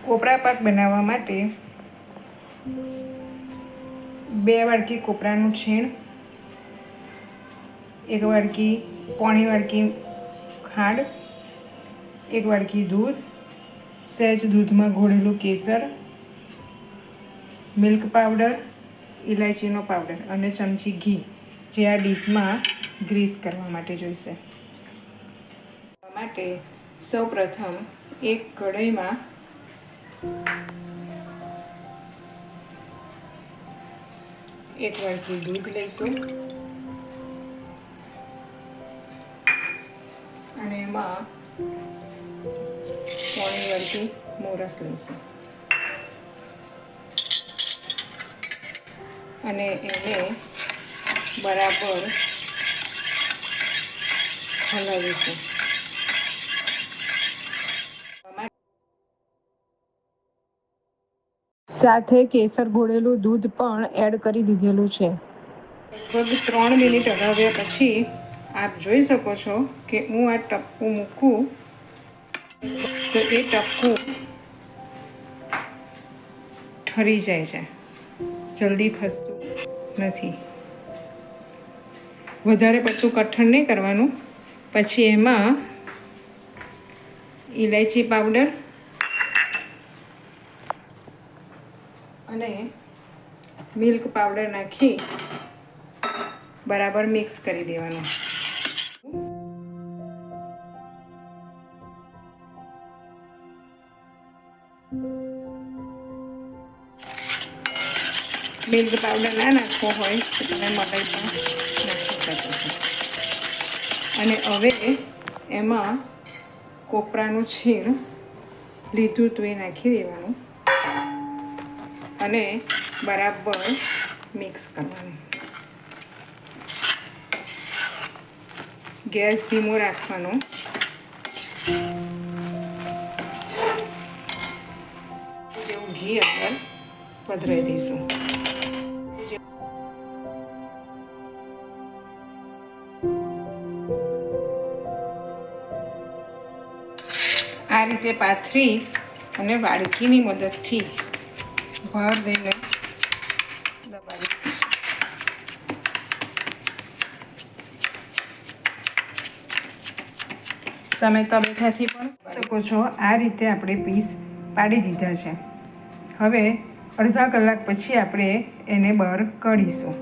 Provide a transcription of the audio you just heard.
કોપરા પાક બનાવવા માટે 2 વાડકી કોપરાનું છીણ, 1 વાડકી પોણી વાડકી ખાંડ, 1 વાડકી દૂધ, સહેજ દૂધમાં ઘોળેલું કેસર, મિલ્ક પાવડર, ઇલાયચીનો પાવડર અને ચમચી ઘી, જે આ ડીશમાં ગ્રીસ કરવા માટે જોઈશે. માટે સૌપ્રથમ એક કઢાઈમાં એક વાડકી દૂધ લઈશું અને એમાં પોણી વાડકી મોરસ લઈશું અને એને બરાબર હલાવીશું. સાથે કેસર ઘોળેલું દૂધ પણ એડ કરી દીધેલું છે. લગભગ 3 મિનિટ હલાવ્યા પછી આપ જોઈ શકો છો કે હું આ ટપકું મૂકું તો એ ટપકું ઠરી જાય છે, જલ્દી ખસતું નથી. વધારે પડતું કઠણ નહીં કરવાનું. પછી એમાં ઇલાયચી પાવડર અને મિલ્ક પાવડર નાખી બરાબર મિક્સ કરી દેવાનું. મિલ્ક પાવડર ના નાખવો હોય તો તમે મલાઈ પણ નાખી શકો છો. અને હવે એમાં કોપરાનું છીણ લીધું તો એ નાખી દેવાનું અને બરાબર મિક્સ કરવાનું. ગેસ ધીમો રાખવાનો. જેવું ઘી અંદર પધરાવી દઈશું. આ રીતે પાથરી અને વાડકીની મદદથી ભાર દઈને દબાવી દઈશું. તમે તબેથાથી પણ શકો છો. આ રીતે આપણે પીસ પાડી દીધા છે. હવે અડધા કલાક પછી આપણે એને બહાર કાઢીશું.